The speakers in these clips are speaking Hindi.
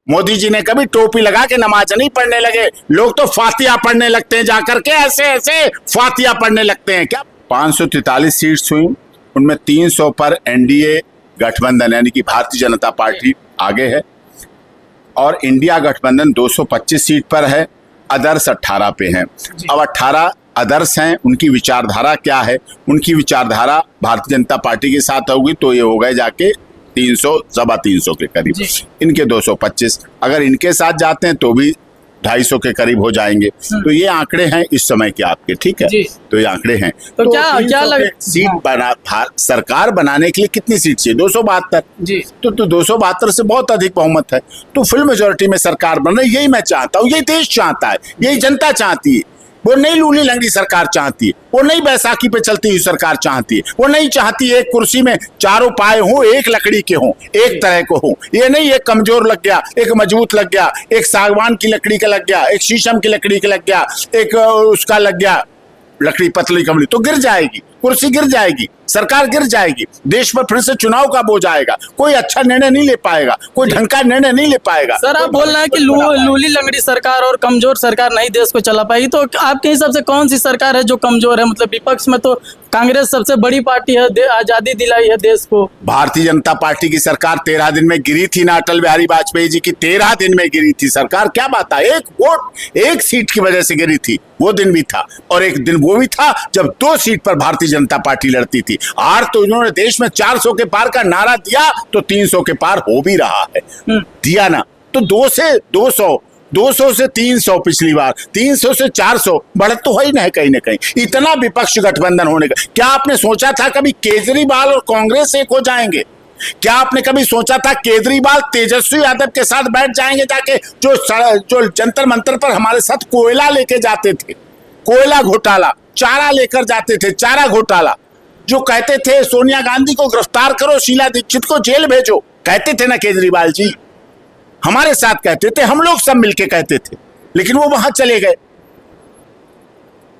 मोदी जी ने कभी टोपी लगा के नमाज नहीं पढ़ने लगे, लोग तो फातिया पढ़ने लगते हैं जाकर के, ऐसे ऐसे फातिया पढ़ने लगते हैं। क्या 543 सीट्स हुई, उनमें 300 पर एनडीए गठबंधन यानी कि भारतीय जनता पार्टी आगे है, और इंडिया गठबंधन 225 सीट पर है, अदर्स 18 पे हैं। अब 18 अदर्स हैं, उनकी विचारधारा क्या है? उनकी विचारधारा भारतीय जनता पार्टी के साथ होगी तो ये हो गए जाके 300 सवा 300 के करीब, इनके 225, अगर इनके साथ जाते हैं तो भी 250 के करीब हो जाएंगे। तो ये आंकड़े हैं इस समय के आपके, ठीक है, तो ये आंकड़े हैं। तो क्या लग सीट बना सरकार बनाने के लिए कितनी सीट चाहिए? 272 जी। तो 272 से बहुत अधिक बहुमत है, तो फुल मेजोरिटी में सरकार बन रही। यही मैं चाहता हूँ, यही देश चाहता है, यही जनता चाहती है। वो नई लूली लंगड़ी सरकार चाहती है, वो नई बैसाखी पे चलती हुई सरकार चाहती है। वो नहीं चाहती एक कुर्सी में चारों पाए हों, एक लकड़ी के हों, एक तरह को हों। ये नहीं एक कमजोर लग गया, एक मजबूत लग गया, एक सागवान की लकड़ी का लग गया, एक शीशम की लकड़ी का लग गया, एक उसका लग गया लकड़ी पतली कमली, तो गिर जाएगी, कुर्सी गिर जाएगी, सरकार गिर जाएगी, देश पर फिर से चुनाव का बोझ आएगा, कोई अच्छा निर्णय नहीं ले पाएगा, कोई ढंग का निर्णय नहीं ले पाएगा। सर आप बोल रहे हैं कि लूली लंगड़ी सरकार और कमजोर सरकार नहीं देश को चला पाएगी, तो आपके हिसाब से कौन सी सरकार है जो कमजोर है? मतलब विपक्ष में तो कांग्रेस सबसे बड़ी पार्टी है, आजादी दिलाई है देश को। भारतीय जनता पार्टी की सरकार 13 दिन में गिरी थी ना, अटल बिहारी वाजपेयी जी की 13 दिन में गिरी थी सरकार। क्या बात है, एक वोट एक सीट की वजह से गिरी थी, वो दिन भी था, और एक दिन वो भी था जब 2 सीट पर भारतीय जनता पार्टी लड़ती थी। आज तो उन्होंने देश में 400 के पार का नारा दिया तो 300 के पार हो भी रहा है, दिया ना। तो 2 से 200, 200 से 300, पिछली बार 300 से 400, बढ़त तो है ही ना कहीं ना कहीं। इतना विपक्ष गठबंधन होने का क्या आपने सोचा था कभी केजरीवाल और कांग्रेस एक हो जाएंगे? क्या आपने कभी सोचा था केजरीवाल तेजस्वी यादव के साथ बैठ जाएंगे जाके, जो जंतर मंतर पर हमारे साथ कोयला लेके जाते थे, कोयला घोटाला, चारा लेकर जाते थे, चारा घोटाला, जो कहते थे सोनिया गांधी को गिरफ्तार करो, शीला दीक्षित को जेल भेजो, कहते थे ना केजरीवाल जी, हमारे साथ कहते थे, हम लोग सब मिलके कहते थे, लेकिन वो वहां चले गए,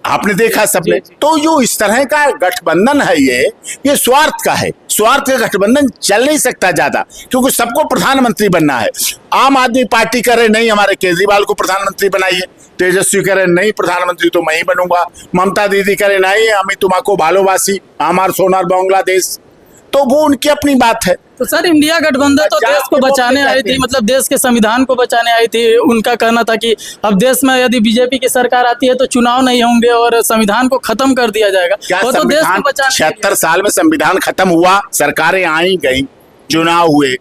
आपने देखा सबने। तो जो इस तरह का गठबंधन है ये स्वार्थ का है, स्वार्थ का गठबंधन चल नहीं सकता ज्यादा, क्योंकि सबको प्रधानमंत्री बनना है। आम आदमी पार्टी करे नहीं हमारे केजरीवाल को प्रधानमंत्री बनाइए, तेजस्वी करे नहीं प्रधानमंत्री तो मैं ही बनूंगा, ममता दीदी करे नहीं हमें तुम्हाको भालोबासी हमार सोनार बांग्लादेश, तो वो उनकी अपनी बात है। तो सर इंडिया गठबंधन तो देश को बचाने आई थी, मतलब देश के संविधान को बचाने आई थी। उनका कहना था कि अब देश में यदि बीजेपी की सरकार आती है तो चुनाव नहीं होंगे और संविधान को खत्म कर दिया जाएगा। वो तो देश को बचाने 76 साल में संविधान खत्म हुआ, सरकारें आई गई, चुनाव हुए,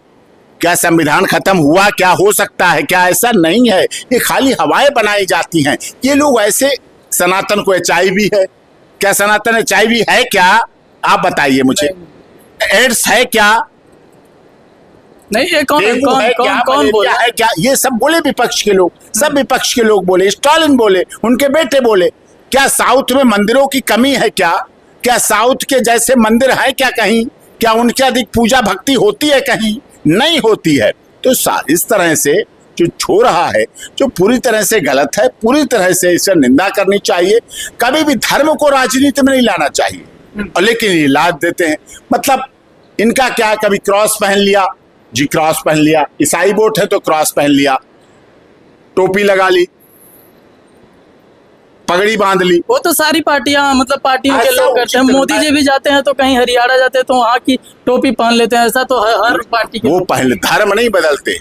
क्या संविधान खत्म हुआ? क्या हो सकता है? क्या ऐसा नहीं है, ये खाली हवाएं बनाई जाती हैं। ये लोग ऐसे, सनातन को HIV है क्या? सनातन HIV है क्या? आप बताइए मुझे, एड्स है क्या? नहीं, ये कौन बोला है क्या? ये सब बोले विपक्ष के लोग, सब विपक्ष के लोग बोले, स्टालिन बोले, उनके बेटे बोले। क्या साउथ में मंदिरों की कमी है क्या? क्या साउथ के जैसे मंदिर है क्या कहीं? क्या उनके अधिक पूजा भक्ति होती है कहीं? नहीं होती है। तो इस तरह से जो छो रहा है, जो पूरी तरह से गलत है, पूरी तरह से इससे निंदा करनी चाहिए। कभी भी धर्म को राजनीति में नहीं लाना चाहिए, और लेकिन ये लाद देते हैं। मतलब इनका क्या, कभी क्रॉस पहन लिया जी, क्रॉस पहन लिया, ईसाई वोट है तो क्रॉस पहन लिया, टोपी लगा ली, पगड़ी बांध ली। वो तो सारी पार्टियां, मतलब पार्टियों के लोग करते हैं। मोदी जी भी जाते हैं तो कहीं हरियाणा जाते हैं तो वहाँ की टोपी पहन लेते हैं, ऐसा तो हर पार्टी के वो पहन, धर्म नहीं बदलते,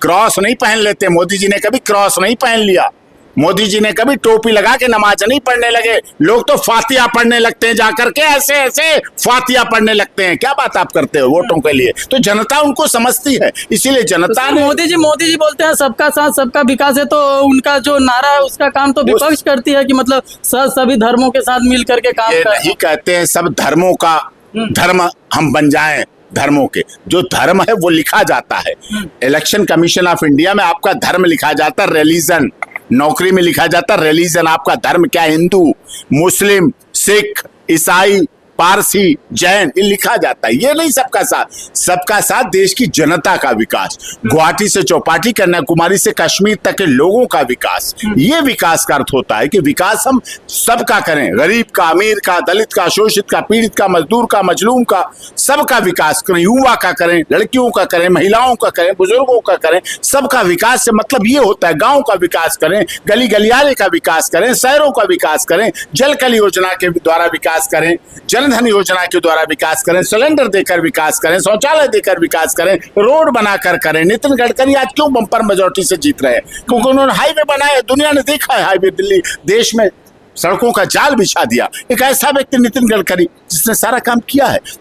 क्रॉस नहीं पहन लेते। मोदी जी ने कभी क्रॉस नहीं पहन लिया, मोदी जी ने कभी टोपी लगा के नमाज नहीं पढ़ने लगे, लोग तो फातिया पढ़ने लगते हैं जाकर के, ऐसे ऐसे फातिया पढ़ने लगते हैं। क्या बात आप करते हो वोटों के लिए? तो जनता उनको समझती है, इसीलिए जनता तो मोदी जी बोलते हैं सबका साथ सबका विकास है, तो उनका जो नारा है उसका काम तो विपक्ष करती है कि मतलब सभी धर्मों के साथ मिल करके काम कर। नहीं कहते हैं सब धर्मों का धर्म हम बन जाएं, धर्मों के जो धर्म है वो लिखा जाता है। इलेक्शन कमीशन ऑफ इंडिया में आपका धर्म लिखा जाता है, रिलीजन, नौकरी में लिखा जाता है रिलीजन, आपका धर्म क्या, हिंदू, मुस्लिम, सिख, ईसाई, पारसी, जैन, ये लिखा जाता है। ये नहीं सबका साथ देश की जनता का विकास, गुवाहाटी से चौपाटी, कन्याकुमारी से कश्मीर तक के लोगों का विकास, ये विकास का अर्थ होता है कि विकास हम सबका करें, गरीब का, अमीर का, दलित का, शोषित का, पीड़ित का, मजदूर का, मजलूम का, सबका विकास करें, युवा का करें, लड़कियों का करें, महिलाओं का करें, बुजुर्गों का करें। सबका विकास से मतलब ये होता है गांव का विकास करें, गली गलियारे का विकास करें, शहरों का विकास करें, जल कल योजना के द्वारा विकास करें, जनधन योजना के द्वारा विकास करें, सिलेंडर देकर विकास करें, शौचालय देकर विकास करें, रोड बनाकर करें। नितिन गडकरी आज क्यों बम्पर मेजोरिटी से जीत रहे हैं? क्योंकि उन्होंने हाईवे बनाया, दुनिया ने देखा है हाईवे, दिल्ली देश में सड़कों का जाल बिछा दिया। एक ऐसा व्यक्ति नितिन गडकरी जिसने सारा काम किया है। तो